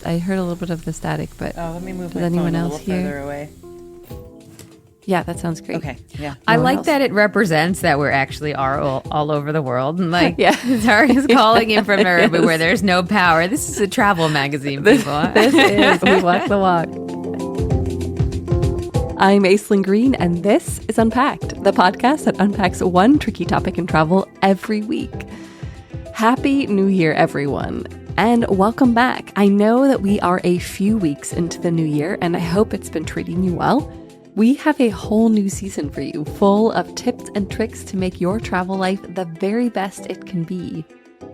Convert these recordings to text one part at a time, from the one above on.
I heard a little bit of the static, but let me move does my anyone phone a else little hear? further away. Yeah, that sounds great. Okay, yeah. I one like else? that it represents that we're actually are all over the world. And like, Yeah. Zara's calling in from Nairobi Yes. where there's no power. This is a travel magazine, people. This is We Walk the Walk. I'm Aislyn Greene, and this is Unpacked, the podcast that unpacks one tricky topic in travel every week. Happy New Year, everyone, and welcome back. I know that we are a few weeks into the new year, and I hope it's been treating you well. We have a whole new season for you, full of tips and tricks to make your travel life the very best it can be.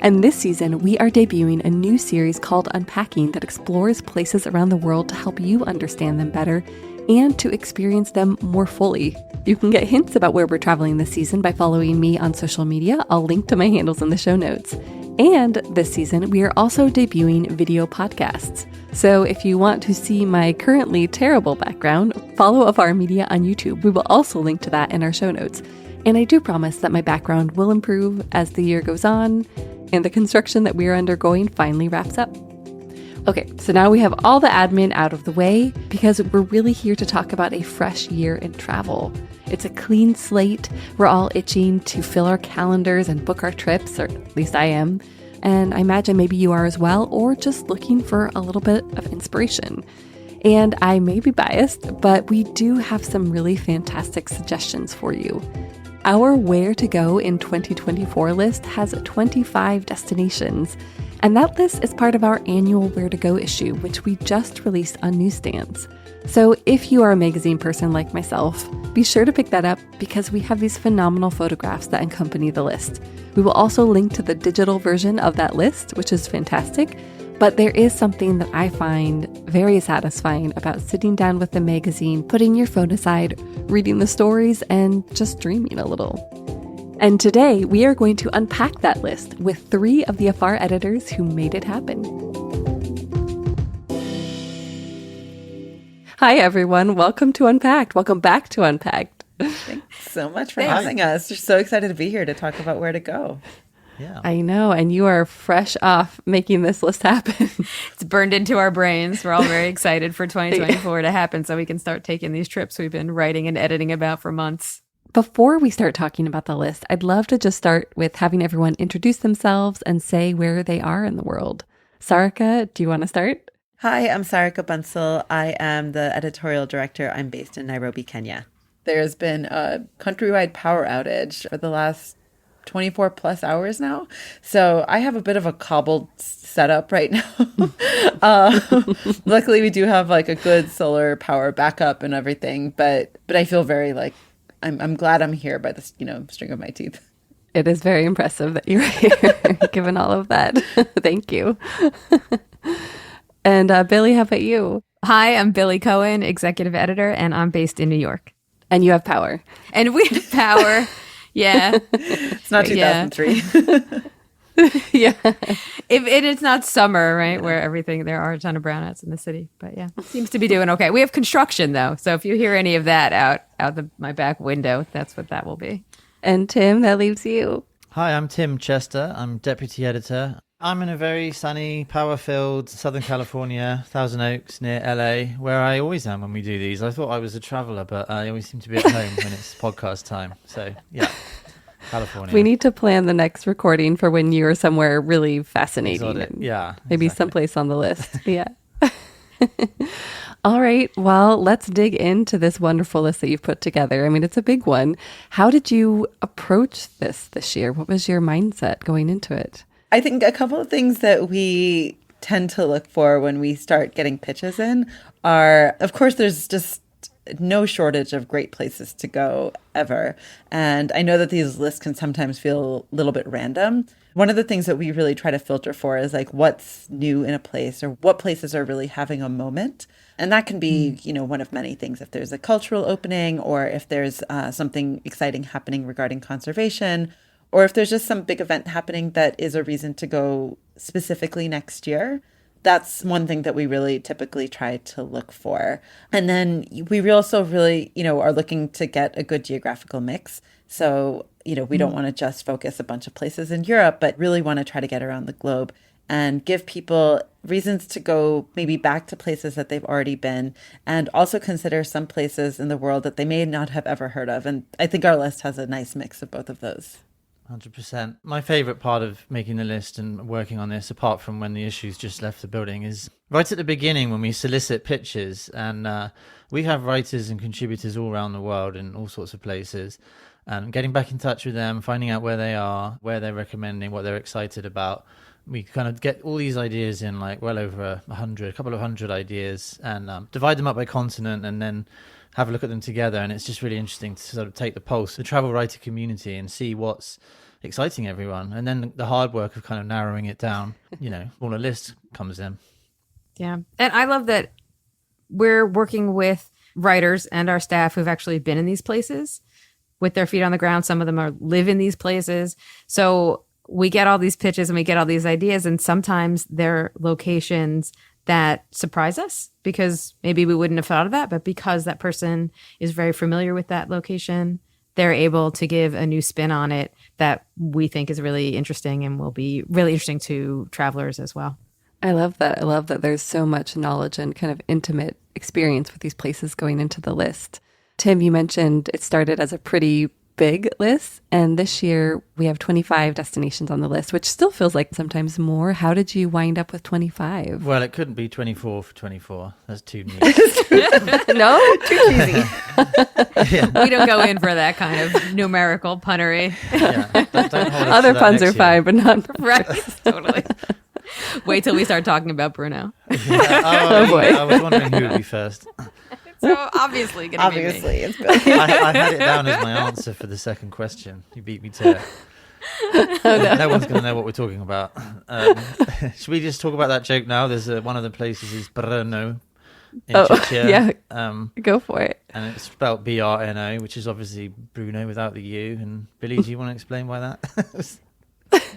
And this season, we are debuting a new series called Unpacking that explores places around the world to help you understand them better and to experience them more fully. You can get hints about where we're traveling this season by following me on social media. I'll link to my handles in the show notes. And this season, we are also debuting video podcasts. So if you want to see my currently terrible background, follow Afar Media on YouTube. We will also link to that in our show notes. And I do promise that my background will improve as the year goes on and the construction that we are undergoing finally wraps up. Okay, so now we have all the admin out of the way because we're really here to talk about a fresh year in travel. It's a clean slate. We're all itching to fill our calendars and book our trips, or at least I am. And I imagine maybe you are as well, or just looking for a little bit of inspiration. And I may be biased, but we do have some really fantastic suggestions for you. Our Where to Go in 2024 list has 25 destinations. And that list is part of our annual Where to Go issue, which we just released on newsstands. So if you are a magazine person like myself, be sure to pick that up because we have these phenomenal photographs that accompany the list. We will also link to the digital version of that list, which is fantastic. But there is something that I find very satisfying about sitting down with the magazine, putting your phone aside, reading the stories, and just dreaming a little. And today, we are going to unpack that list with 3 of the Afar editors who made it happen. Hi, everyone. Welcome to Unpacked. Welcome back to Unpacked. Thanks so much for having us. We're so excited to be here to talk about where to go. Yeah. I know, and you are fresh off making this list happen. It's burned into our brains. We're all very excited for 2024 to happen so we can start taking these trips we've been writing and editing about for months. Before we start talking about the list, I'd love to just start with having everyone introduce themselves and say where they are in the world. Sarika, do you want to start? Hi, I'm Sarika Bansal. I am the editorial director. I'm based in Nairobi, Kenya. There's been a countrywide power outage for the last 24 plus hours now. So I have a bit of a cobbled setup right now. Luckily, we do have like a good solar power backup and everything. But I feel very like I'm glad I'm here by the string of my teeth. It is very impressive that you're here, given all of that. Thank you. And Billy, how about you? Hi, I'm Billy Cohen, executive editor, and I'm based in New York. And you have power. And we have power. Yeah. It's not 2003. Yeah. If it's not summer, right, where there are a ton of brownouts in the city. But yeah, seems to be doing okay. We have construction, though. So if you hear any of that out my back window, that's what that will be. And Tim, that leaves you. Hi, I'm Tim Chester. I'm deputy editor. I'm in a very sunny, power-filled Southern California, Thousand Oaks, near LA, where I always am when we do these. I thought I was a traveler, but I always seem to be at home when it's podcast time. So, yeah, California. We need to plan the next recording for when you're somewhere really fascinating. Exotic. Yeah. Maybe exactly. someplace on the list. Yeah. All right. Well, let's dig into this wonderful list that you've put together. I mean, it's a big one. How did you approach this year? What was your mindset going into it? I think a couple of things that we tend to look for when we start getting pitches in are, of course, there's just no shortage of great places to go ever. And I know that these lists can sometimes feel a little bit random. One of the things that we really try to filter for is like what's new in a place or what places are really having a moment. And that can be, one of many things. If there's a cultural opening or if there's something exciting happening regarding conservation, or if there's just some big event happening that is a reason to go specifically next year. That's one thing that we really typically try to look for. And then we also really, are looking to get a good geographical mix. So, we don't want to just focus a bunch of places in Europe, but really want to try to get around the globe and give people reasons to go maybe back to places that they've already been, and also consider some places in the world that they may not have ever heard of. And I think our list has a nice mix of both of those. 100%. My favourite part of making the list and working on this, apart from when the issues just left the building, is right at the beginning when we solicit pictures. And we have writers and contributors all around the world in all sorts of places. And getting back in touch with them, finding out where they are, where they're recommending, what they're excited about. We kind of get all these ideas in, like well over a couple of hundred ideas, and divide them up by continent, and then have a look at them together. And it's just really interesting to sort of take the pulse of the travel writer community and see what's exciting everyone. And then the hard work of kind of narrowing it down, all a list comes in. Yeah. And I love that we're working with writers and our staff who've actually been in these places with their feet on the ground. Some of them live in these places. So we get all these pitches and we get all these ideas, and sometimes they're locations that surprise us because maybe we wouldn't have thought of that, but because that person is very familiar with that location, they're able to give a new spin on it that we think is really interesting and will be really interesting to travelers as well. I love that. I love that there's so much knowledge and kind of intimate experience with these places going into the list. Tim, you mentioned it started as a pretty big list, and this year we have 25 destinations on the list, which still feels like sometimes more. How did you wind up with 25? Well, it couldn't be 24 for 24. That's too neat. No? Too easy. Yeah. We don't go in for that kind of numerical punnery. Yeah. Don't hold us Other to that puns are next year. fine, but not Right. Totally. Wait till we start talking about Bruno. Yeah. Oh, boy. I was wondering who would be first. So obviously going to be me. Obviously, it's Billy. I had it down as my answer for the second question. You beat me to it. No one's going to know what we're talking about. Should we just talk about that joke now? There's one of the places is Brno in Czechia. Yeah. Go for it. And it's spelled Brno, which is obviously Bruno without the U. And Billy, do you want to explain why that?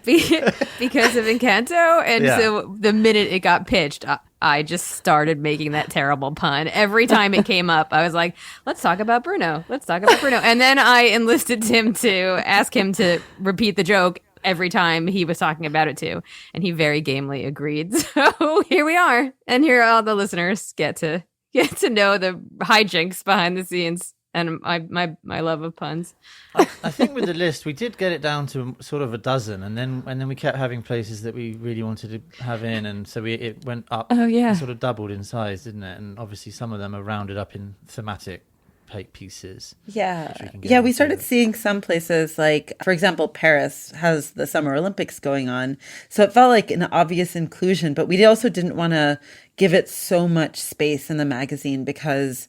Because of Encanto. And Yeah. so the minute it got pitched, I just started making that terrible pun. Every time it came up, I was like, let's talk about Bruno. Let's talk about Bruno. And then I enlisted Tim to ask him to repeat the joke every time he was talking about it too. And he very gamely agreed. So here we are. And here all the listeners get to know the hijinks behind the scenes and my love of puns. I think with the list, we did get it down to sort of a dozen, and then we kept having places that we really wanted to have in, and so it went up. Oh, yeah. and sort of doubled in size, didn't it? And obviously some of them are rounded up in thematic pieces. Yeah. which we can get Yeah, we into. started seeing some places like, for example, Paris has the Summer Olympics going on. So it felt like an obvious inclusion, but we also didn't want to give it so much space in the magazine because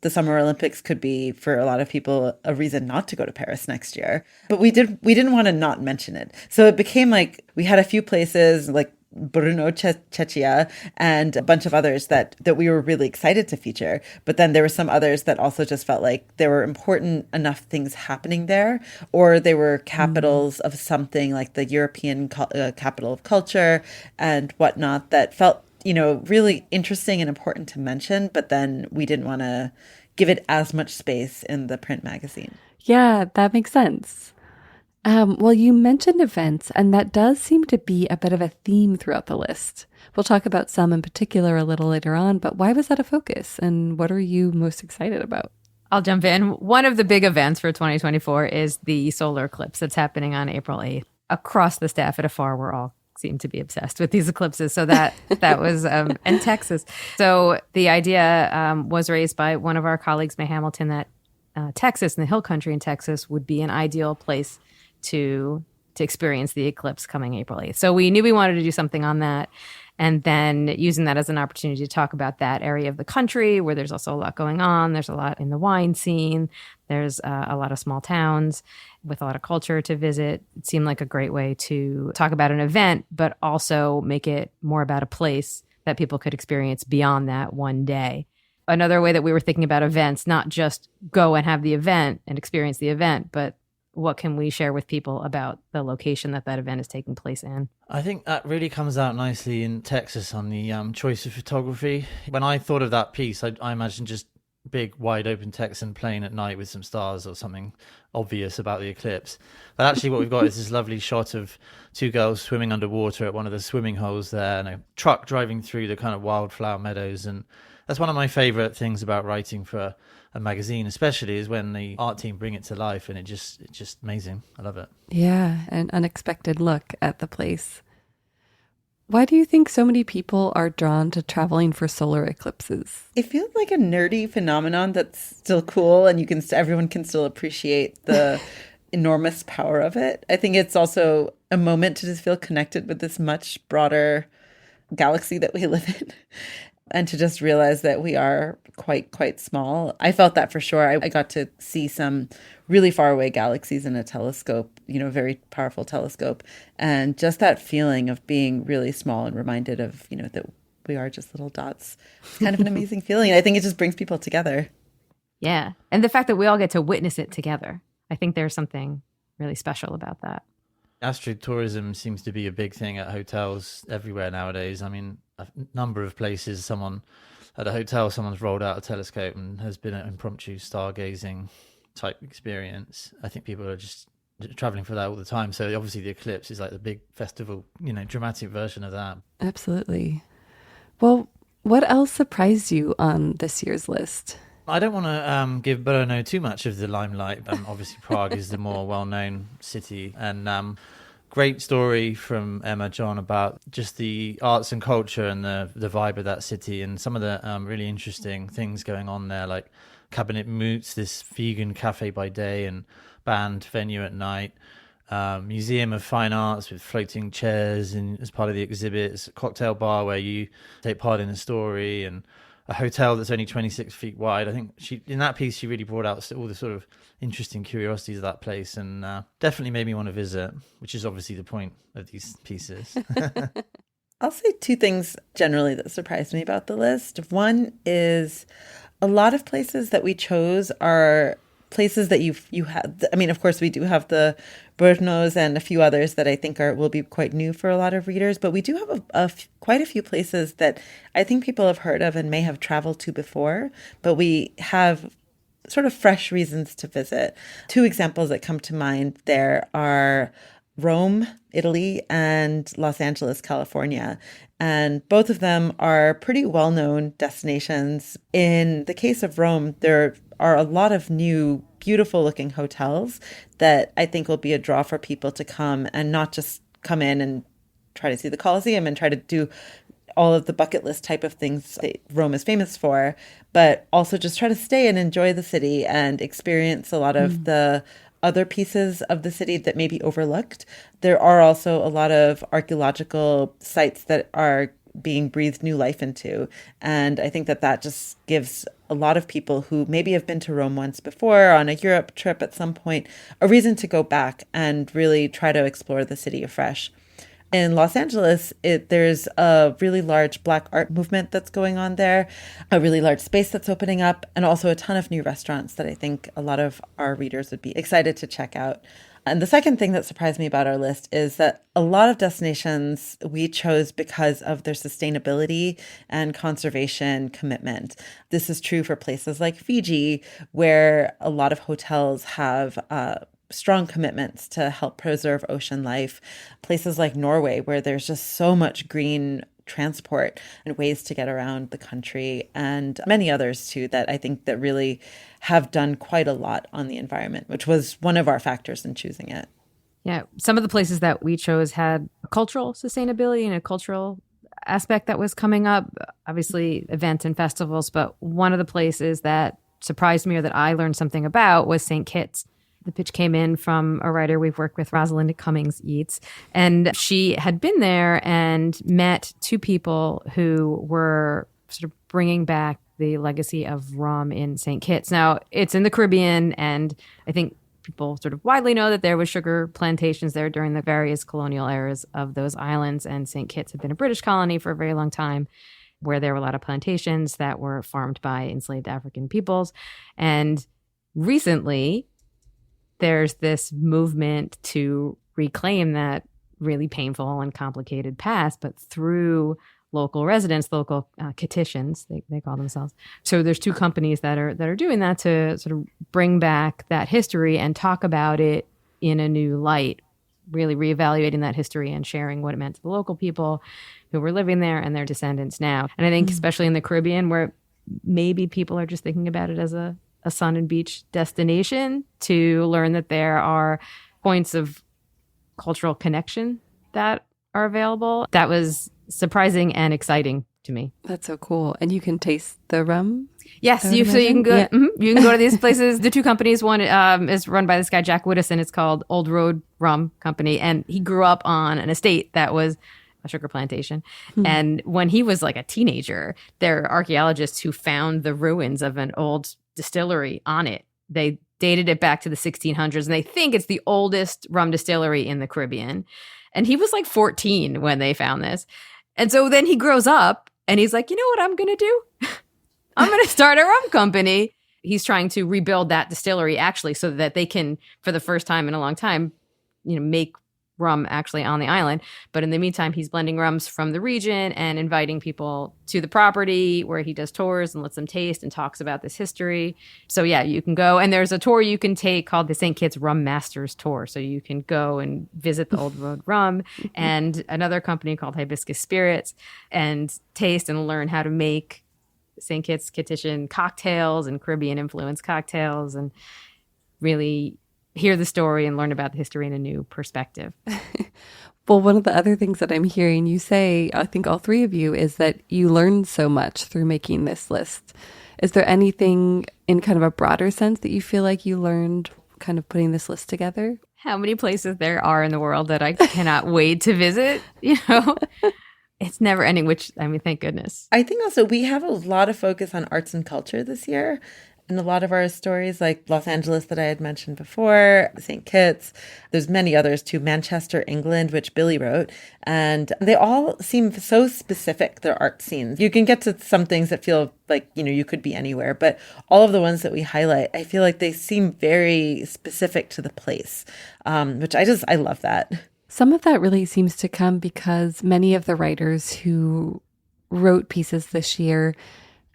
the Summer Olympics could be, for a lot of people, a reason not to go to Paris next year. But we didn't want to not mention it. So it became like we had a few places like Brno, Czechia, and a bunch of others that we were really excited to feature. But then there were some others that also just felt like there were important enough things happening there, or they were capitals of something like the European capital of culture and whatnot that felt, really interesting and important to mention. But then we didn't want to give it as much space in the print magazine. Yeah, that makes sense. Well, you mentioned events, and that does seem to be a bit of a theme throughout the list. We'll talk about some in particular a little later on, but why was that a focus, and what are you most excited about? I'll jump in. One of the big events for 2024 is the solar eclipse that's happening on April 8th. Across the staff at Afar, we're all seem to be obsessed with these eclipses. So that was, and Texas. So the idea was raised by one of our colleagues, May Hamilton, that Texas and the hill country in Texas would be an ideal place to experience the eclipse coming April 8th. So we knew we wanted to do something on that. And then using that as an opportunity to talk about that area of the country where there's also a lot going on. There's a lot in the wine scene. There's a lot of small towns with a lot of culture to visit. It seemed like a great way to talk about an event, but also make it more about a place that people could experience beyond that one day. Another way that we were thinking about events, not just go and have the event and experience the event, but what can we share with people about the location that event is taking place in? I think that really comes out nicely in Texas on the choice of photography. When I thought of that piece, I imagined just big wide open Texan plain at night with some stars or something obvious about the eclipse. But actually what we've got is this lovely shot of two girls swimming underwater at one of the swimming holes there, and a truck driving through the kind of wildflower meadows. And that's one of my favorite things about writing for a magazine, especially, is when the art team bring it to life, and it's just amazing. I love it. Yeah, an unexpected look at the place. Why do you think so many people are drawn to traveling for solar eclipses? It feels like a nerdy phenomenon that's still cool, and everyone can still appreciate the enormous power of it. I think it's also a moment to just feel connected with this much broader galaxy that we live in, and to just realize that we are quite small. I felt that for sure. I got to see some really far away galaxies in a telescope, very powerful telescope. And just that feeling of being really small and reminded of, that we are just little dots. It's kind of an amazing feeling. I think it just brings people together. Yeah. And the fact that we all get to witness it together. I think there's something really special about that. Astrotourism seems to be a big thing at hotels everywhere nowadays. I mean, a number of places, at a hotel, someone's rolled out a telescope and has been an impromptu stargazing type experience. I think people are just traveling for that all the time. So obviously the eclipse is like the big festival, dramatic version of that. Absolutely. Well, what else surprised you on this year's list? I don't want to give Brno too much of the limelight. Obviously, Prague is the more well-known city. And great story from Emma John about just the arts and culture and the vibe of that city, and some of the really interesting things going on there, like Cabinet Moots, this vegan cafe by day and band venue at night. Museum of Fine Arts with floating chairs as part of the exhibits, a cocktail bar where you take part in a story, and a hotel that's only 26 feet wide. I think in that piece she really brought out all the sort of interesting curiosities of that place, and definitely made me want to visit, which is obviously the point of these pieces. I'll say two things generally that surprised me about the list. One is a lot of places that we chose are places that you had. I mean, of course, we do have the Brnos and a few others that I think will be quite new for a lot of readers. But we do have quite a few places that I think people have heard of and may have traveled to before, but we have sort of fresh reasons to visit. Two examples that come to mind there are Rome, Italy, and Los Angeles, California. And both of them are pretty well-known destinations. In the case of Rome, there are a lot of new, beautiful-looking hotels that I think will be a draw for people to come, and not just come in and try to see the Colosseum and try to do all of the bucket list type of things that Rome is famous for, but also just try to stay and enjoy the city and experience a lot of the other pieces of the city that may be overlooked. There are also a lot of archaeological sites that are being breathed new life into. And I think that just gives a lot of people who maybe have been to Rome once before on a Europe trip at some point a reason to go back and really try to explore the city afresh. In Los Angeles, there's a really large Black art movement that's going on there, a really large space that's opening up, and also a ton of new restaurants that I think a lot of our readers would be excited to check out. And the second thing that surprised me about our list is that a lot of destinations we chose because of their sustainability and conservation commitment. This is true for places like Fiji, where a lot of hotels have strong commitments to help preserve ocean life. Places like Norway, where there's just so much green transport and ways to get around the country, and many others too that I think that really have done quite a lot on the environment, which was one of our factors in choosing it. Yeah, some of the places that we chose had a cultural sustainability and a cultural aspect that was coming up, obviously events and festivals, but one of the places that surprised me or that I learned something about was St. Kitts. The pitch came in from a writer we've worked with, Rosalind Cummings-Yeats, and she had been there and met two people who were sort of bringing back the legacy of rum in St. Kitts. Now, it's in the Caribbean, and I think people sort of widely know that there was sugar plantations there during the various colonial eras of those islands, and St. Kitts had been a British colony for a very long time, where there were a lot of plantations that were farmed by enslaved African peoples. And recently, there's this movement to reclaim that really painful and complicated past, but through local residents, local kititians, they call themselves. So there's two companies that are doing that to sort of bring back that history and talk about it in a new light, really reevaluating that history and sharing what it meant to the local people who were living there and their descendants now. And I think especially in the Caribbean, where maybe people are just thinking about it as a sun and beach destination, to learn that there are points of cultural connection that are available. That was surprising and exciting to me. That's so cool. And you can taste the rum? Yes, you can go. Yeah. You can go to these places. The two companies, one is run by this guy Jack Widdison. It's called Old Road Rum Company, and he grew up on an estate that was a sugar plantation. And when he was like a teenager, there are archaeologists who found the ruins of an old distillery on it. They dated it back to the 1600s, and they think it's the oldest rum distillery in the Caribbean. And he was like 14 when they found this. And so then he grows up and he's like, you know what I'm going to do? I'm going to start a rum company. He's trying to rebuild that distillery actually so that they can, for the first time in a long time, make rum actually on the island. But in the meantime, he's blending rums from the region and inviting people to the property where he does tours and lets them taste and talks about this history. So yeah, you can go, and there's a tour you can take called the St. Kitts Rum Masters Tour. So you can go and visit the Old Road Rum and another company called Hibiscus Spirits and taste and learn how to make St. Kitts Kittitian cocktails and Caribbean influenced cocktails, and really hear the story and learn about the history in a new perspective. Well, one of the other things that I'm hearing you say, I think all three of you, is that you learned so much through making this list. Is there anything in kind of a broader sense that you feel like you learned kind of putting this list together? How many places there are in the world that I cannot wait to visit, It's never ending, which, thank goodness. I think also we have a lot of focus on arts and culture this year. And a lot of our stories, like Los Angeles that I had mentioned before, St. Kitts, there's many others too, Manchester, England, which Billy wrote. And they all seem so specific, their art scenes. You can get to some things that feel like, you could be anywhere. But all of the ones that we highlight, I feel like they seem very specific to the place, which I love that. Some of that really seems to come because many of the writers who wrote pieces this year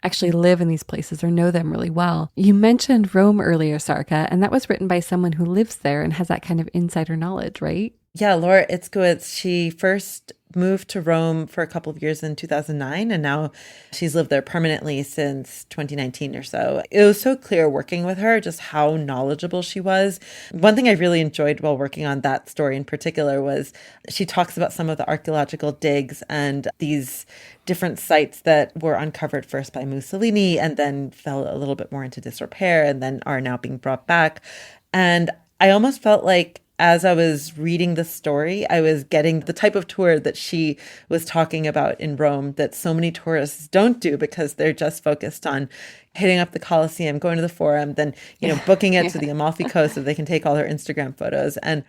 actually live in these places or know them really well. You mentioned Rome earlier, Sarka, and that was written by someone who lives there and has that kind of insider knowledge, right? Yeah, Laura Itzkowitz, she first moved to Rome for a couple of years in 2009, and now she's lived there permanently since 2019 or so. It was so clear working with her just how knowledgeable she was. One thing I really enjoyed while working on that story in particular was she talks about some of the archaeological digs and these different sites that were uncovered first by Mussolini and then fell a little bit more into disrepair and then are now being brought back. And I almost felt like as I was reading the story, I was getting the type of tour that she was talking about in Rome that so many tourists don't do because they're just focused on hitting up the Colosseum, going to the Forum, then, booking it to the Amalfi Coast so they can take all their Instagram photos. And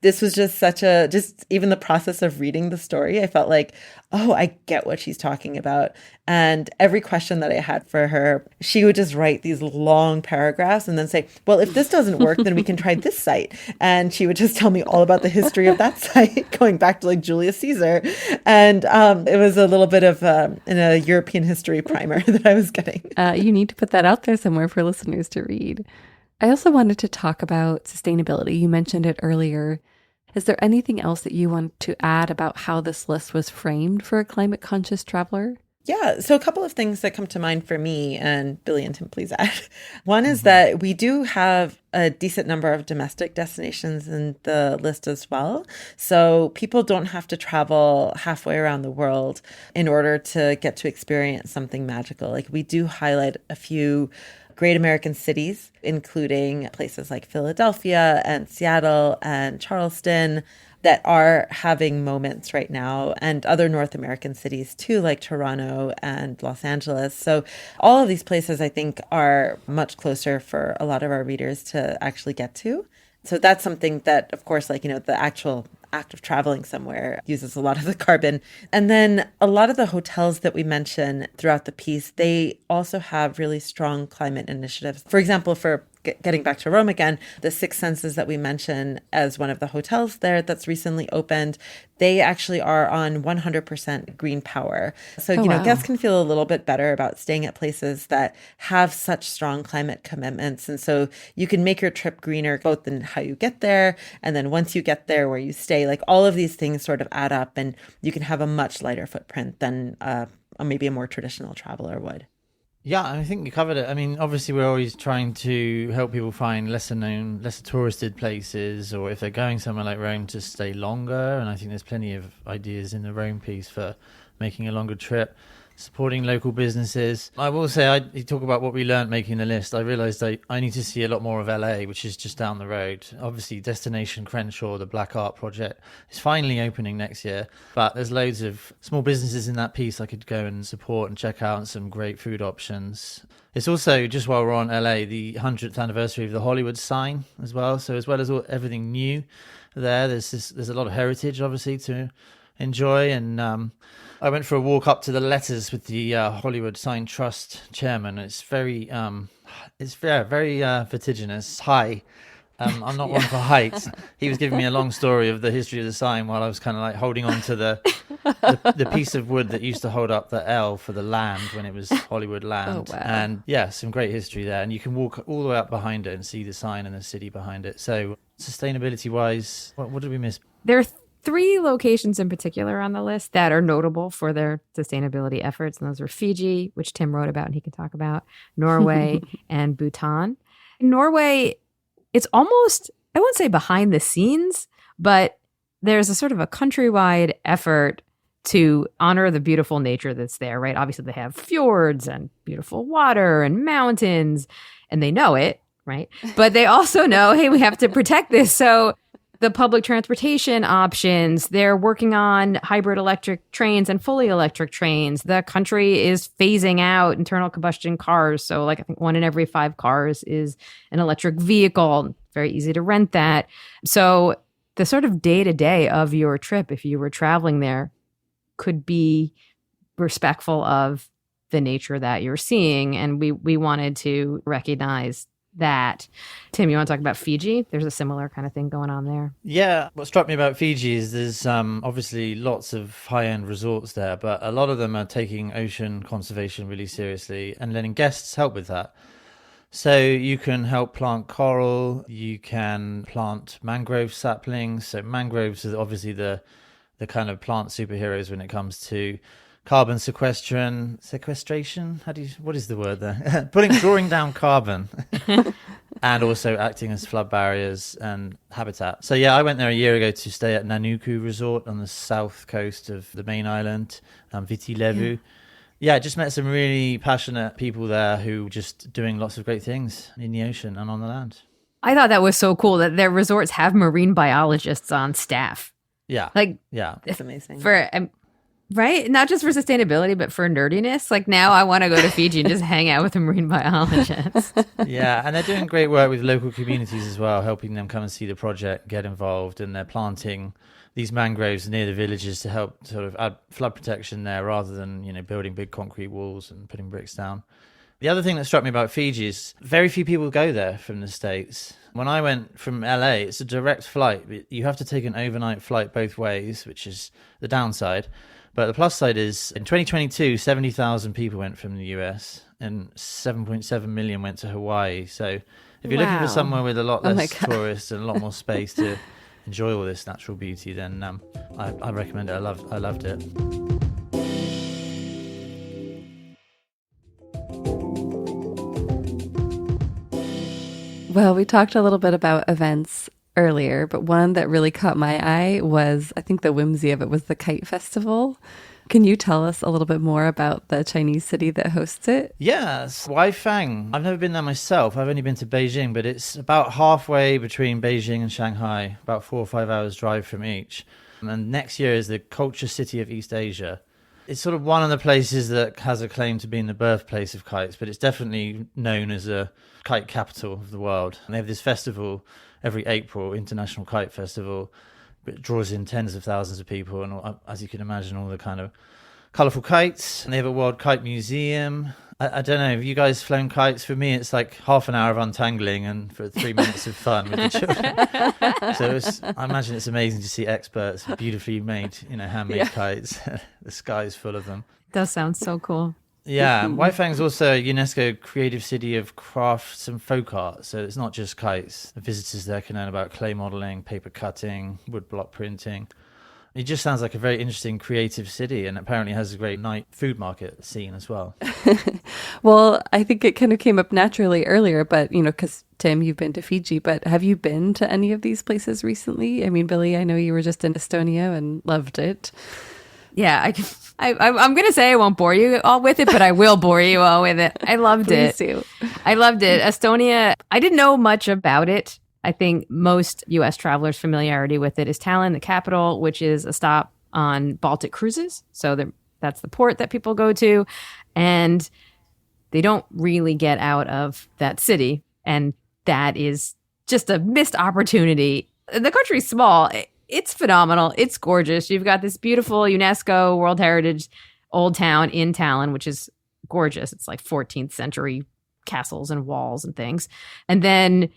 this was just just even the process of reading the story, I felt like, oh, I get what she's talking about. And every question that I had for her, she would just write these long paragraphs and then say, well, if this doesn't work, then we can try this site. And she would just tell me all about the history of that site, going back to like Julius Caesar. And it was a little bit of in a European history primer that I was getting. You need to put that out there somewhere for listeners to read. I also wanted to talk about sustainability. You mentioned it earlier. Is there anything else that you want to add about how this list was framed for a climate conscious traveler? Yeah, so a couple of things that come to mind for me, and Billy and Tim, please add. One is that we do have a decent number of domestic destinations in the list as well. So people don't have to travel halfway around the world in order to get to experience something magical. Like we do highlight a few great American cities, including places like Philadelphia and Seattle and Charleston, that are having moments right now, and other North American cities too, like Toronto and Los Angeles. So all of these places, I think, are much closer for a lot of our readers to actually get to. So that's something that, of course, the actual act of traveling somewhere uses a lot of the carbon. And then a lot of the hotels that we mention throughout the piece, they also have really strong climate initiatives. For example, for getting back to Rome again, the Six Senses that we mentioned as one of the hotels there that's recently opened, they actually are on 100% green power. So, wow. guests can feel a little bit better about staying at places that have such strong climate commitments. And so you can make your trip greener, both in how you get there, and then once you get there, where you stay. Like all of these things sort of add up, and you can have a much lighter footprint than maybe a more traditional traveler would. Yeah, I think you covered it. I mean, obviously, we're always trying to help people find lesser known, lesser touristed places, or if they're going somewhere like Rome, to stay longer. And I think there's plenty of ideas in the Rome piece for making a longer trip, supporting local businesses. I will say, you talk about what we learned making the list. I realised I need to see a lot more of LA, which is just down the road. Obviously, Destination Crenshaw, the Black Art project, is finally opening next year. But there's loads of small businesses in that piece I could go and support and check out, and some great food options. It's also, just while we're on LA, the 100th anniversary of the Hollywood sign as well. So as well as everything new there's a lot of heritage, obviously, to enjoy. And I went for a walk up to the letters with the Hollywood Sign Trust chairman. It's very vertiginous, high. I'm not one for heights. He was giving me a long story of the history of the sign while I was kind of like holding on to the piece of wood that used to hold up the L for the land when it was Hollywood land. Oh, wow. And yeah, some great history there. And you can walk all the way up behind it and see the sign and the city behind it. So sustainability wise, what did we miss? There are 3 locations in particular on the list that are notable for their sustainability efforts. And those are Fiji, which Tim wrote about and he can talk about, Norway, and Bhutan. Norway, it's almost, I won't say behind the scenes, but there's a sort of a countrywide effort to honor the beautiful nature that's there, right? Obviously, they have fjords and beautiful water and mountains, and they know it, right? But they also know, hey, we have to protect this. So the public transportation options, they're working on hybrid electric trains and fully electric trains. The country is phasing out internal combustion cars. So like I think 1 in every 5 cars is an electric vehicle. Very easy to rent that. So the sort of day-to-day of your trip, if you were traveling there, could be respectful of the nature that you're seeing. And we wanted to recognize that. Tim, you want to talk about Fiji? There's a similar kind of thing going on there. Yeah, what struck me about Fiji is there's obviously lots of high-end resorts there, but a lot of them are taking ocean conservation really seriously and letting guests help with that. So you can help plant coral, you can plant mangrove saplings. So mangroves are obviously the kind of plant superheroes when it comes to carbon sequestration. What is the word there? Drawing down carbon and also acting as flood barriers and habitat. So yeah, I went there a year ago to stay at Nanuku Resort on the south coast of the main island, Viti Levu. Yeah, I just met some really passionate people there who were just doing lots of great things in the ocean and on the land. I thought that was so cool that their resorts have marine biologists on staff. Yeah. It's amazing. Right? Not just for sustainability, but for nerdiness. Like now I want to go to Fiji and just hang out with a marine biologist. Yeah, and they're doing great work with local communities as well, helping them come and see the project, get involved, and they're planting these mangroves near the villages to help sort of add flood protection there rather than, building big concrete walls and putting bricks down. The other thing that struck me about Fiji is very few people go there from the States. When I went from LA, it's a direct flight. You have to take an overnight flight both ways, which is the downside. But the plus side is, in 2022, 70,000 people went from the US and 7.7 million went to Hawaii. So if you're looking for somewhere with a lot less tourists and a lot more space to enjoy all this natural beauty, then I recommend it. I loved it. Well, we talked a little bit about events earlier, but one that really caught my eye was, I think the whimsy of it was the Kite Festival. Can you tell us a little bit more about the Chinese city that hosts it? Yes, Weifang. I've never been there myself. I've only been to Beijing, but it's about halfway between Beijing and Shanghai, about 4 or 5 hours drive from each. And next year is the Culture City of East Asia. It's sort of one of the places that has a claim to being the birthplace of kites, but it's definitely known as a kite capital of the world. And they have this festival every April, International Kite Festival. It draws in tens of thousands of people, and as you can imagine, all the kind of colourful kites. And they have a World Kite Museum. I don't know. Have you guys flown kites? For me, it's like half an hour of untangling and for 3 minutes of fun with the children. So I imagine it's amazing to see experts, beautifully made, handmade kites. The sky is full of them. It does sound so cool. Yeah, Weifang is also a UNESCO Creative City of Crafts and Folk Art, so it's not just kites. The visitors there can learn about clay modelling, paper cutting, woodblock printing. It just sounds like a very interesting creative city, and apparently has a great night food market scene as well. Well, I think it kind of came up naturally earlier, but, because Tim, you've been to Fiji, but have you been to any of these places recently? I mean, Billy, I know you were just in Estonia and loved it. Yeah, I'm going to say I won't bore you all with it, but I will bore you all with it. I loved it. Please do. I loved it. Estonia, I didn't know much about it. I think most U.S. travelers' familiarity with it is Tallinn, the capital, which is a stop on Baltic cruises. So that's the port that people go to. And they don't really get out of that city. And that is just a missed opportunity. The country's small. It's phenomenal. It's gorgeous. You've got this beautiful UNESCO World Heritage old town in Tallinn, which is gorgeous. It's like 14th century castles and walls and things. And then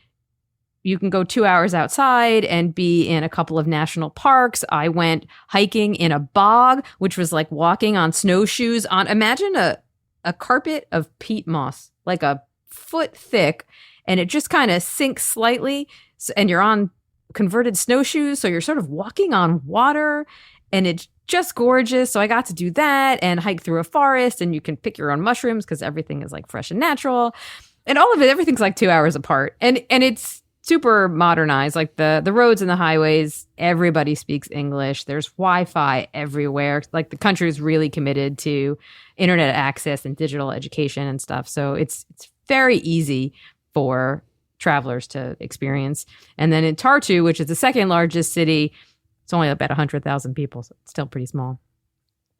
you can go 2 hours outside and be in a couple of national parks. I went hiking in a bog, which was like walking on snowshoes on, imagine a carpet of peat moss, like a foot thick, and it just kind of sinks slightly. And you're on converted snowshoes, so you're sort of walking on water, and it's just gorgeous. So I got to do that and hike through a forest, and you can pick your own mushrooms because everything is like fresh and natural. And all of it, everything's like 2 hours apart. And it's super modernized, like the roads and the highways, everybody speaks English. There's Wi-Fi everywhere. Like the country is really committed to internet access and digital education and stuff. So it's very easy for travelers to experience. And then in Tartu, which is the second largest city, it's only about 100,000 people, so it's still pretty small.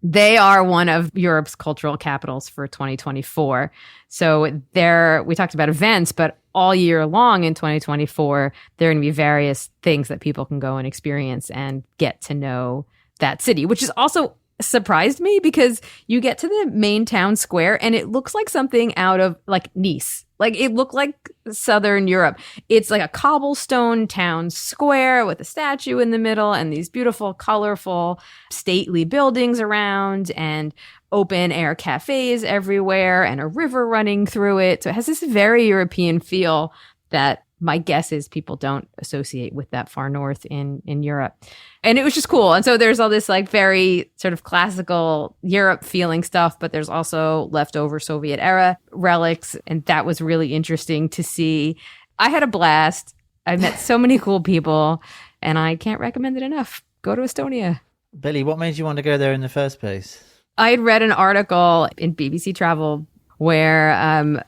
They are one of Europe's cultural capitals for 2024. So we talked about events, but all year long in 2024, there are going to be various things that people can go and experience and get to know that city, which is also surprised me because you get to the main town square and it looks like something out of like Nice. Like it looked like Southern Europe. It's like a cobblestone town square with a statue in the middle and these beautiful, colorful, stately buildings around and open air cafes everywhere and a river running through it. So it has this very European feel that my guess is people don't associate with that far north in Europe. And it was just cool. And so there's all this like very sort of classical Europe feeling stuff, but there's also leftover Soviet era relics. And that was really interesting to see. I had a blast. I met so many cool people and I can't recommend it enough. Go to Estonia. Billy, what made you want to go there in the first place? I had read an article in BBC Travel where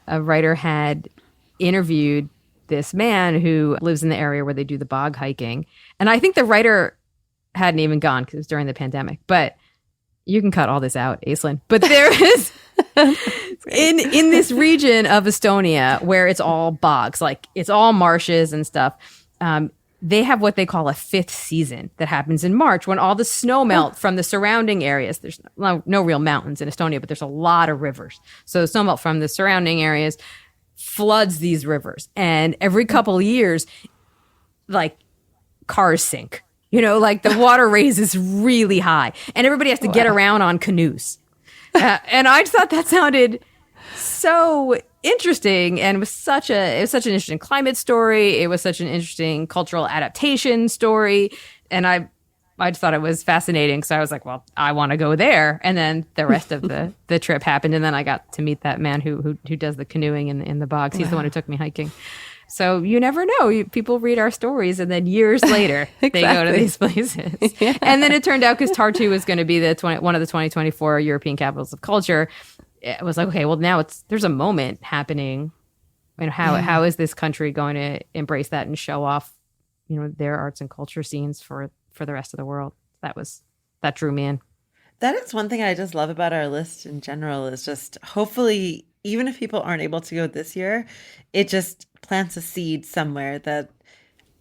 a writer had interviewed this man who lives in the area where they do the bog hiking. And I think the writer hadn't even gone because it was during the pandemic. But you can cut all this out, Aislyn. But there is in this region of Estonia where it's all bogs, like it's all marshes and stuff. They have what they call a fifth season that happens in March when all the snow melt from the surrounding areas. There's no real mountains in Estonia, but there's a lot of rivers. So the snow melt from the surrounding areas floods these rivers. And every couple of years, like cars sink. Like the water raises really high and everybody has to get around on canoes. And I just thought that sounded so interesting and it was such an interesting climate story. It was such an interesting cultural adaptation story. And I just thought it was fascinating. So I was like, well, I want to go there. And then the rest of the trip happened. And then I got to meet that man who does the canoeing in the bogs. He's the one who took me hiking. So you never know. People read our stories and then years later, Exactly. They go to these places. Yeah. And then it turned out because Tartu was going to be one of the 2024 European capitals of culture. It was like, okay, well, now there's a moment happening. How is this country going to embrace that and show off, their arts and culture scenes for the rest of the world? That drew me in. That is one thing I just love about our list in general is just hopefully, even if people aren't able to go this year, it just plants a seed somewhere that,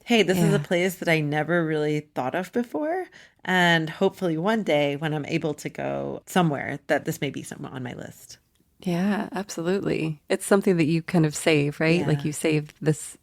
hey, this is a place that I never really thought of before. And hopefully one day when I'm able to go somewhere that this may be somewhere on my list. Yeah, absolutely. It's something that you kind of save, right? Yeah. Like you save this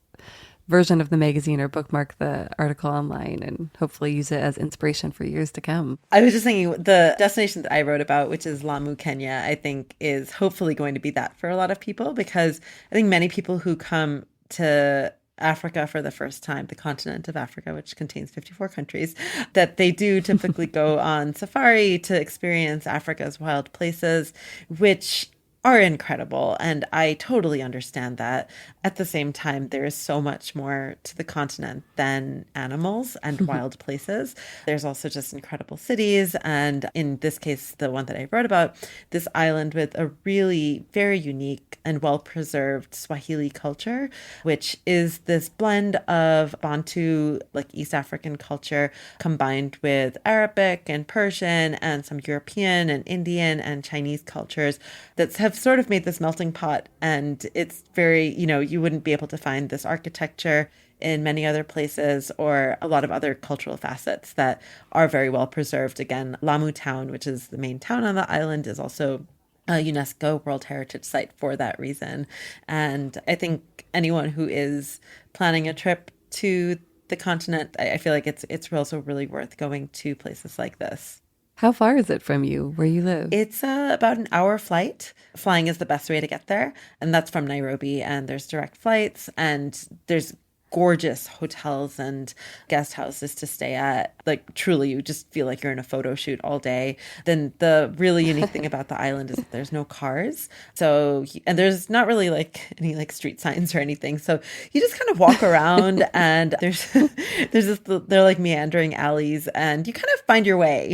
version of the magazine or bookmark the article online and hopefully use it as inspiration for years to come. I was just thinking the destination that I wrote about, which is Lamu, Kenya, I think is hopefully going to be that for a lot of people, because I think many people who come to Africa for the first time, the continent of Africa, which contains 54 countries, that they do typically go on safari to experience Africa's wild places, which are incredible. And I totally understand that. At the same time, there is so much more to the continent than animals and wild places. There's also just incredible cities. And in this case, the one that I wrote about, this island with a really very unique and well-preserved Swahili culture, which is this blend of Bantu, like East African culture, combined with Arabic and Persian and some European and Indian and Chinese cultures that have sort of made this melting pot. And it's very, you wouldn't be able to find this architecture in many other places or a lot of other cultural facets that are very well preserved. Again, Lamu Town, which is the main town on the island, is also a UNESCO World Heritage Site for that reason. And I think anyone who is planning a trip to the continent, I feel like it's also really worth going to places like this. How far is it from you, where you live? It's about an hour flight. Flying is the best way to get there. And that's from Nairobi. And there's direct flights and there's gorgeous hotels and guest houses to stay at. Like truly, you just feel like you're in a photo shoot all day. Then the really unique thing about the island is that there's no cars. So, and there's not really like any like street signs or anything. So you just kind of walk around and they're like meandering alleys and you kind of find your way.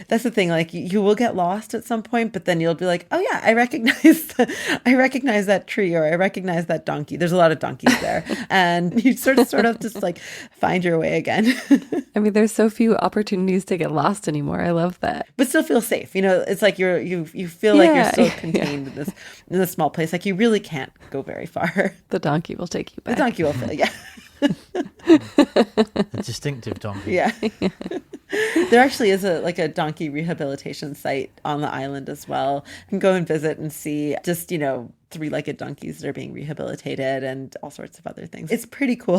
That's the thing. Like you will get lost at some point, but then you'll be like, oh yeah, I recognize that tree, or I recognize that donkey. There's a lot of donkeys there. And you sort of just like find your way again. I mean, there's so few opportunities to get lost anymore. I love that. But still feel safe. It's like you feel like you're still contained in this small place. Like you really can't go very far. The donkey will take you back. The donkey will feel, yeah. A distinctive donkey. Yeah. There actually is a donkey rehabilitation site on the island as well. You can go and visit and see just, three-legged donkeys that are being rehabilitated and all sorts of other things. It's pretty cool.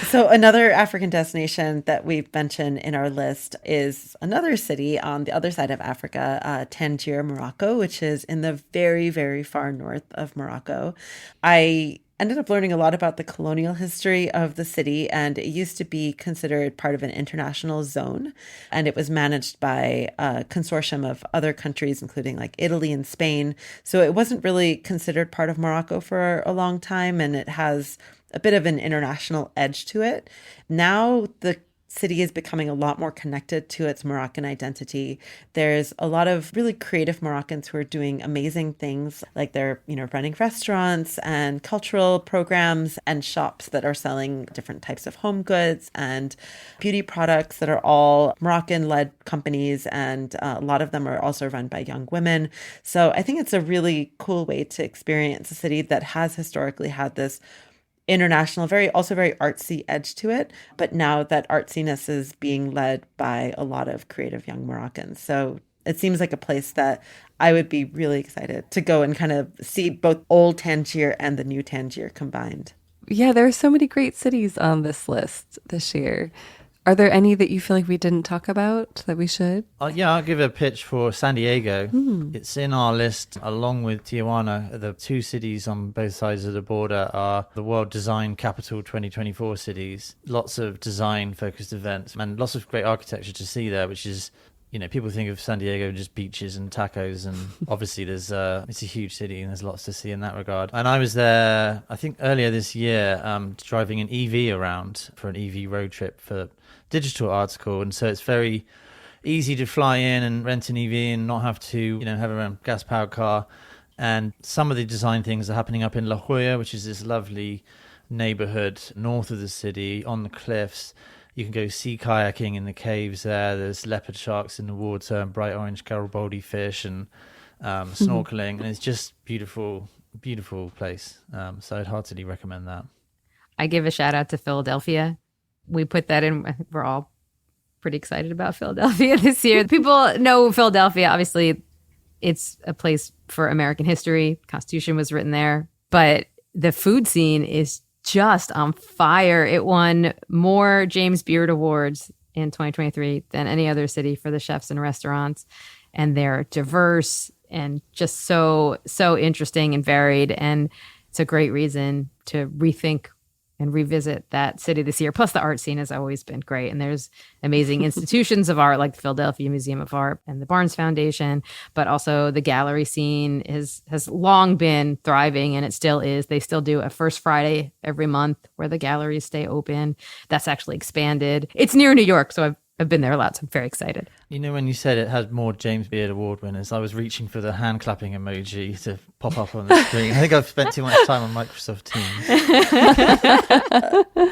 So another African destination that we've mentioned in our list is another city on the other side of Africa, Tangier, Morocco, which is in the very, very far north of Morocco. I ended up learning a lot about the colonial history of the city, and it used to be considered part of an international zone, and it was managed by a consortium of other countries, including like Italy and Spain. So it wasn't really considered part of Morocco for a long time, and it has a bit of an international edge to it. Now the city is becoming a lot more connected to its Moroccan identity. There's a lot of really creative Moroccans who are doing amazing things, like they're, running restaurants and cultural programs and shops that are selling different types of home goods and beauty products that are all Moroccan-led companies, and a lot of them are also run by young women. So I think it's a really cool way to experience a city that has historically had this international, very artsy edge to it. But now that artsiness is being led by a lot of creative young Moroccans. So it seems like a place that I would be really excited to go and kind of see both old Tangier and the new Tangier combined. Yeah, there are so many great cities on this list this year. Are there any that you feel like we didn't talk about that we should? Yeah, I'll give a pitch for San Diego. It's in our list along with Tijuana. The two cities on both sides of the border are the World Design Capital 2024 cities. Lots of design-focused events and lots of great architecture to see there, which is, people think of San Diego just beaches and tacos, and obviously it's a huge city and there's lots to see in that regard. And I was there, I think earlier this year, driving an EV around for an EV road trip for digital article, and so it's very easy to fly in and rent an EV and not have to have a gas powered car. And some of the design things are happening up in La Jolla, which is this lovely neighborhood north of the city on the cliffs. You can go sea kayaking in the caves there. There's leopard sharks in the water and bright orange Garibaldi fish and snorkeling, and it's just beautiful place. So I'd heartily recommend that. I give a shout out to Philadelphia. We put that in. I think we're all pretty excited about Philadelphia this year. People know Philadelphia, obviously, It's a place for American history. Constitution was written there. But the food scene is just on fire. It won more James Beard Awards in 2023 than any other city for the chefs and restaurants. And they're diverse and just so interesting and varied. And it's a great reason to rethink and revisit that city this year. Plus, the art scene has always been great. And there's amazing institutions of art like the Philadelphia Museum of Art and the Barnes Foundation, but also the gallery scene has long been thriving, and it still is. They still do a first Friday every month where the galleries stay open. That's actually expanded. It's near New York, so I've been there a lot, so I'm very excited. You know, when you said it had more James Beard Award winners, I was reaching for the hand clapping emoji to pop up on the screen. I think I've spent too much time on Microsoft Teams.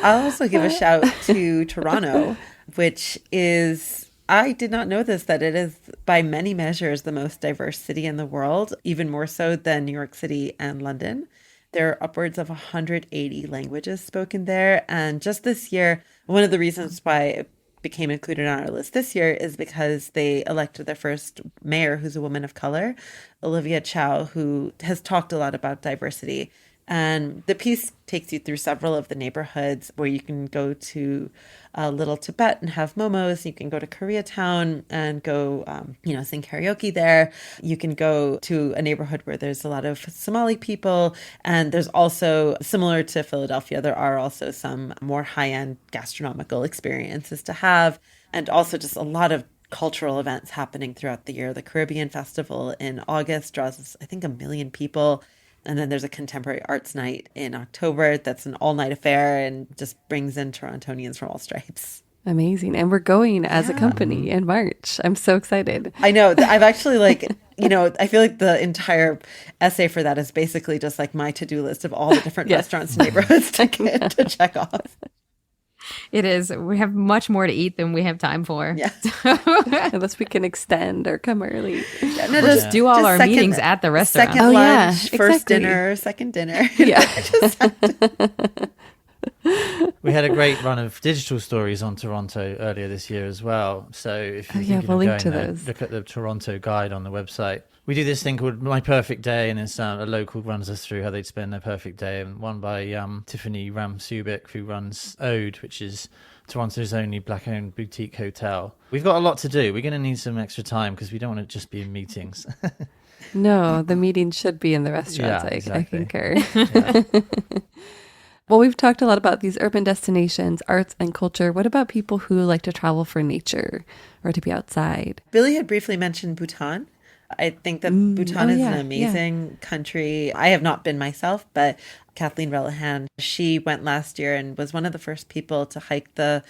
I'll also give a shout to Toronto, which is, I did not know this, that it is by many measures the most diverse city in the world, even more so than New York City and London. There are upwards of 180 languages spoken there. And just this year, one of the reasons why it became included on our list this year is because they elected their first mayor, who's a woman of color, Olivia Chow, who has talked a lot about diversity. And the piece takes you through several of the neighborhoods where you can go to Little Tibet and have momos. You can go to Koreatown and go, sing karaoke there. You can go to a neighborhood where there's a lot of Somali people. And there's also, similar to Philadelphia, there are also some more high-end gastronomical experiences to have. And also just a lot of cultural events happening throughout the year. The Caribbean Festival in August draws, I think, 1 million people. And then there's a contemporary arts night in October that's an all-night affair and just brings in Torontonians from all stripes. Amazing. And we're going as a company in March. I'm so excited. I know. I've actually I feel like the entire essay for that is basically just like my to-do list of all the different restaurants and neighborhoods to check off. It is. We have much more to eat than we have time for. Yeah. Unless we can extend or come early. Yeah, no, just do all our meetings at the restaurant. Second lunch, first dinner, second dinner. Yeah. We had a great run of digital stories on Toronto earlier this year as well. So if you're thinking we'll of link to going there, those. look at the Toronto guide on the website. We do this thing called My Perfect Day, and it's a local runs us through how they'd spend their perfect day, and one by Tiffany Ram-Subik, who runs Ode, which is Toronto's only black-owned boutique hotel. We've got a lot to do. We're going to need some extra time because we don't want to just be in meetings. No, the meeting should be in the restaurants. Yeah, I exactly. concur. Yeah. Well, we've talked a lot about these urban destinations, arts and culture. What about people who like to travel for nature or to be outside? Billy had briefly mentioned Bhutan. I think that Bhutan is an amazing country. I have not been myself, but Kathleen Relihan, she went last year and was one of the first people to hike the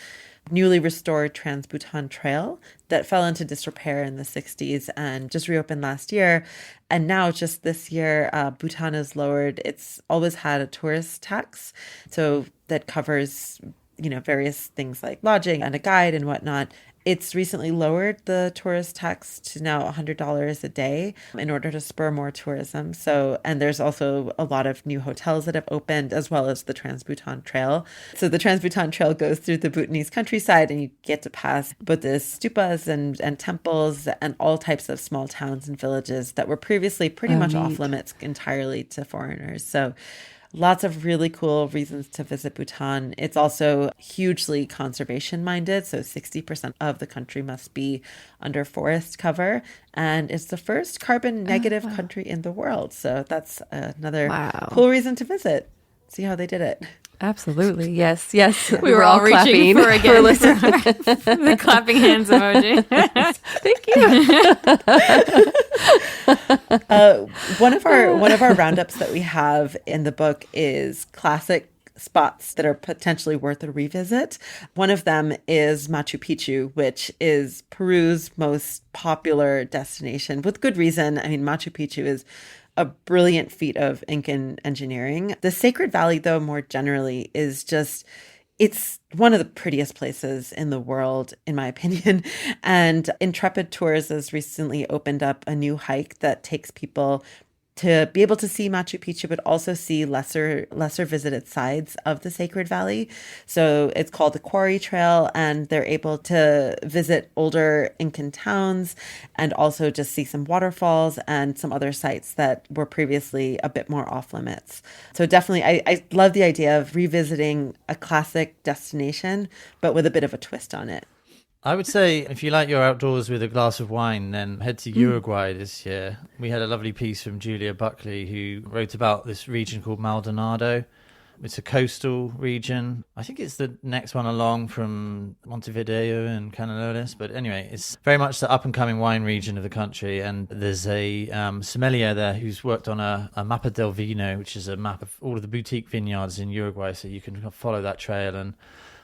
newly restored Trans-Bhutan Trail that fell into disrepair in the 60s and just reopened last year. And now just this year, Bhutan has lowered, it's always had a tourist tax. So that covers, various things like lodging and a guide and whatnot. It's recently lowered the tourist tax to now $100 a day in order to spur more tourism. So, and there's also a lot of new hotels that have opened, as well as the Trans-Bhutan Trail. So the Trans-Bhutan Trail goes through the Bhutanese countryside, and you get to pass Buddhist stupas and temples and all types of small towns and villages that were previously pretty much off limits entirely to foreigners. So lots of really cool reasons to visit Bhutan. It's also hugely conservation minded. So 60% of the country must be under forest cover. And it's the first carbon negative country in the world. So that's another cool reason to visit. See how they did it. Absolutely. Yes. We were all reaching for again the clapping hands emoji. Thank you. One of our roundups that we have in the book is classic spots that are potentially worth a revisit. One of them is Machu Picchu, which is Peru's most popular destination with good reason. I mean, Machu Picchu is a brilliant feat of Incan engineering. The Sacred Valley, though, more generally, is just, it's one of the prettiest places in the world, in my opinion. And Intrepid Tours has recently opened up a new hike that takes people to be able to see Machu Picchu, but also see lesser visited sides of the Sacred Valley. So it's called the Quarry Trail, and they're able to visit older Incan towns and also just see some waterfalls and some other sites that were previously a bit more off limits. So definitely, I love the idea of revisiting a classic destination, but with a bit of a twist on it. I would say if you like your outdoors with a glass of wine, then head to Uruguay this year. We had a lovely piece from Julia Buckley, who wrote about this region called Maldonado. It's a coastal region. I think it's the next one along from Montevideo and Canelones. But anyway, it's very much the up-and-coming wine region of the country. And there's a sommelier there who's worked on a Mapa del Vino, which is a map of all of the boutique vineyards in Uruguay. So you can follow that trail, and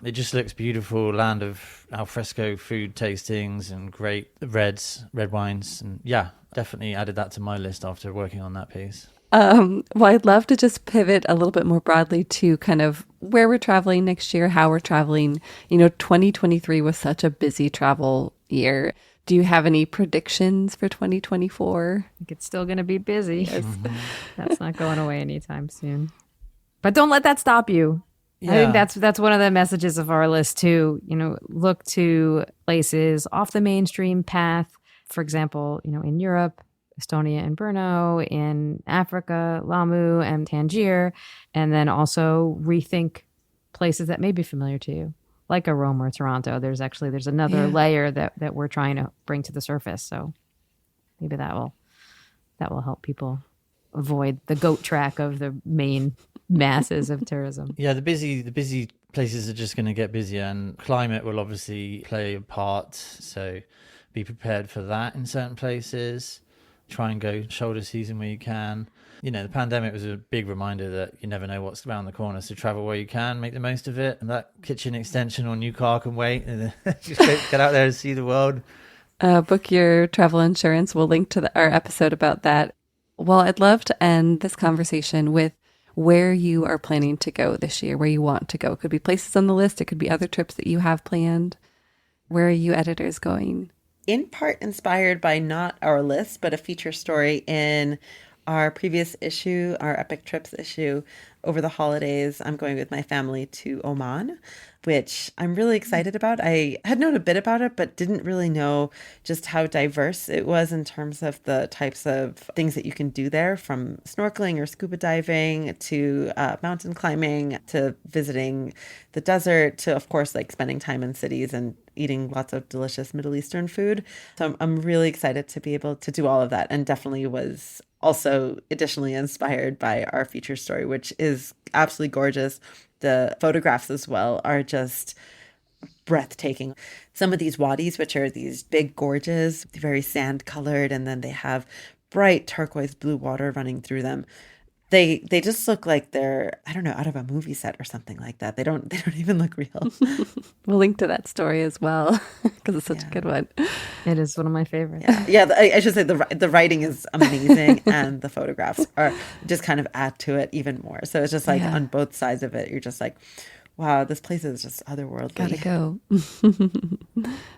it just looks beautiful, land of al fresco food tastings and great red wines. And yeah, definitely added that to my list after working on that piece. Well, I'd love to just pivot a little bit more broadly to kind of where we're traveling next year, how we're traveling. 2023 was such a busy travel year. Do you have any predictions for 2024? I think it's still going to be busy. That's not going away anytime soon. But don't let that stop you. Yeah. I think that's one of the messages of our list too. Look to places off the mainstream path. For example, in Europe, Estonia and Brno, in Africa, Lamu and Tangier, and then also rethink places that may be familiar to you, like a Rome or Toronto. There's another layer that we're trying to bring to the surface. So maybe that will help people avoid the goat track of the main masses of tourism. Yeah, the busy places are just going to get busier, and climate will obviously play a part. So be prepared for that in certain places. Try and go shoulder season where you can. The pandemic was a big reminder that you never know what's around the corner. So travel where you can, make the most of it. And that kitchen extension or new car can wait. And just get out there and see the world. Book your travel insurance. We'll link to our episode about that. Well, I'd love to end this conversation with where you are planning to go this year, where you want to go. It could be places on the list. It could be other trips that you have planned. Where are you editors going? In part inspired by not our list, but a feature story in our previous issue, our Epic Trips issue. Over the holidays, I'm going with my family to Oman, which I'm really excited about. I had known a bit about it, but didn't really know just how diverse it was in terms of the types of things that you can do there, from snorkeling or scuba diving to mountain climbing to visiting the desert to, of course, like spending time in cities and eating lots of delicious Middle Eastern food. So I'm really excited to be able to do all of that, and definitely was also additionally inspired by our feature story, which is absolutely gorgeous. The photographs as well are just breathtaking. Some of these wadis, which are these big gorges, very sand colored, and then they have bright turquoise blue water running through them. They just look like they're, I don't know, out of a movie set or something like that. They don't even look real. We'll link to that story as well because it's such a good one. It is one of my favorites. Yeah. I should say the writing is amazing and the photographs are just kind of add to it even more. So it's just like on both sides of it, you're just like, wow, this place is just otherworldly. Gotta go.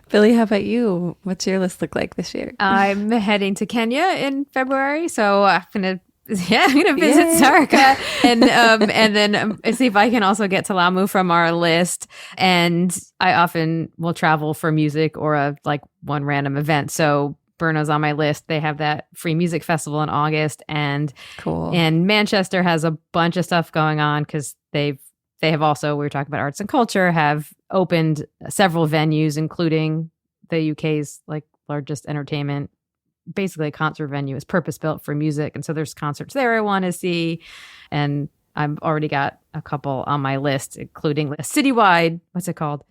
Billy, how about you? What's your list look like this year? I'm heading to Kenya in February, so I'm gonna visit Sarka and then see if I can also get to Lamu from our list. And I often will travel for music or one random event. So Brno's on my list. They have that free music festival in August, and cool. And Manchester has a bunch of stuff going on because they have also, we were talking about arts and culture, have opened several venues, including the UK's largest entertainment, basically a concert venue. Is purpose built for music, and so there's concerts there I want to see, and I've already got a couple on my list, including a citywide, what's it called?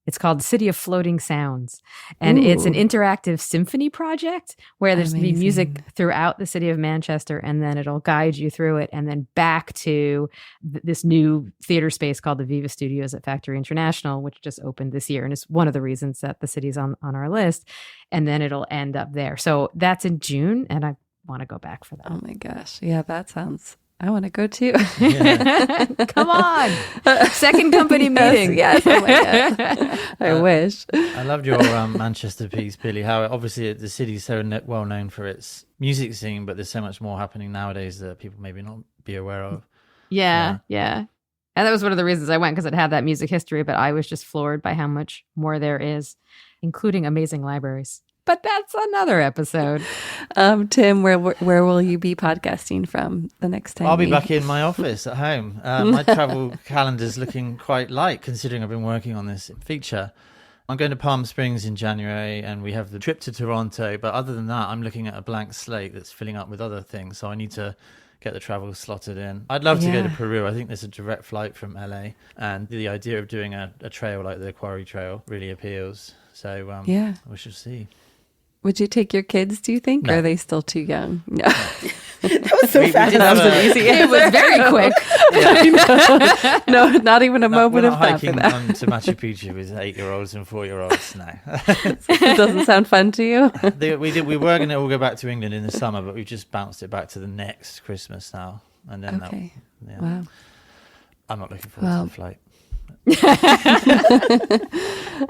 It's called City of Floating Sounds, and it's an interactive symphony project where there's going to be music throughout the city of Manchester, and then it'll guide you through it, and then back to this new theater space called the Viva Studios at Factory International, which just opened this year, and it's one of the reasons that the city's on our list, and then it'll end up there. So that's in June, and I want to go back for that. Oh my gosh. Yeah, that sounds I want to go too. Come on. Second company meeting. Yes. Oh my God. I wish. I loved your Manchester piece, Billy, how obviously the city's so well known for its music scene, but there's so much more happening nowadays that people maybe not be aware of. Yeah. And that was one of the reasons I went, because it had that music history, but I was just floored by how much more there is, including amazing libraries. But that's another episode. Tim, where will you be podcasting from the next time? I'll be back in my office at home. My travel calendar's looking quite light, considering I've been working on this feature. I'm going to Palm Springs in January, and we have the trip to Toronto. But other than that, I'm looking at a blank slate that's filling up with other things. So I need to get the travel slotted in. I'd love to go to Peru. I think there's a direct flight from LA, and the idea of doing a trail like the Quarry Trail really appeals. So we shall see. Would you take your kids, do you think? No. Or are they still too young? No. That was so fast. That was an easy answer. It was very quick. No, not even a moment of thought for hiking that. to Machu Picchu with 8-year-olds and 4-year-olds. No. It doesn't sound fun to you? We were going to all go back to England in the summer, but we've just bounced it back to the next Christmas now. And then Okay. Wow. I'm not looking forward to the flight.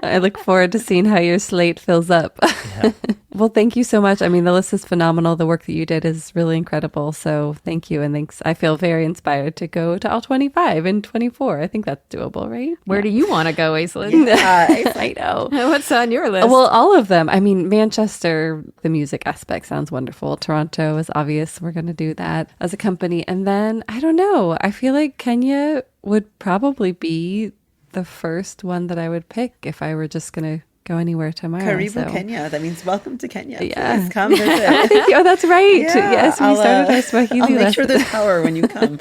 I look forward to seeing how your slate fills up. Yeah. Well, thank you so much. I mean, the list is phenomenal. The work that you did is really incredible. So thank you. And thanks. I feel very inspired to go to all 25 and 24. I think that's doable, right? Where do you want to go, Aislyn? I know. What's on your list? Well, all of them. I mean, Manchester, the music aspect sounds wonderful. Toronto is obvious. We're going to do that as a company. And then, I don't know. I feel like Kenya would probably be the first one that I would pick if I were just going to go anywhere tomorrow. Karibu, Kenya. That means welcome to Kenya. Yeah. Please come visit. Thank you. Oh, that's right. Yeah, Yes, we started our Swahili I'll make lesson. sure there's power when you come.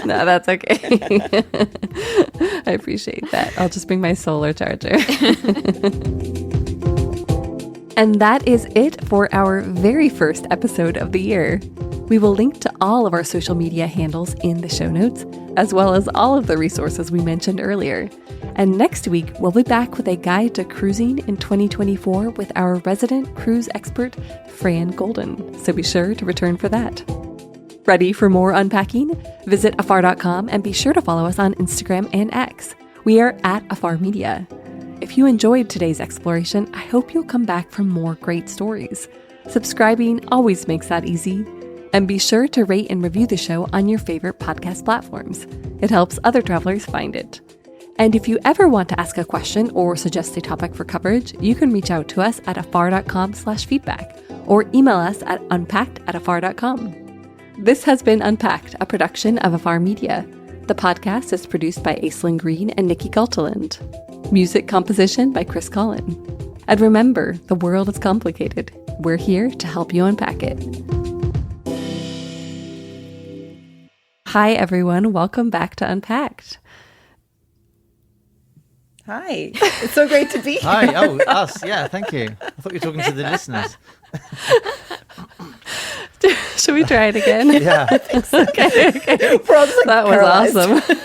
No, that's okay. I appreciate that. I'll just bring my solar charger. And that is it for our very first episode of the year. We will link to all of our social media handles in the show notes, as well as all of the resources we mentioned earlier. And next week, we'll be back with a guide to cruising in 2024 with our resident cruise expert, Fran Golden. So be sure to return for that. Ready for more unpacking? Visit afar.com and be sure to follow us on Instagram and X. We are at Afar Media. If you enjoyed today's exploration, I hope you'll come back for more great stories. Subscribing always makes that easy. And be sure to rate and review the show on your favorite podcast platforms. It helps other travelers find it. And if you ever want to ask a question or suggest a topic for coverage, you can reach out to us at afar.com/feedback or email us at unpacked@afar.com. This has been Unpacked, a production of Afar Media. The podcast is produced by Aislyn Greene and Nikki Galteland. Music composition by Chris Collin. And remember, the world is complicated. We're here to help you unpack it. Hi, everyone. Welcome back to Unpacked. Hi. It's so great to be here. Hi. Oh, us. Yeah, thank you. I thought you were talking to the listeners. Should we try it again? Yeah. Okay. We're all just like That was paralyzed. awesome.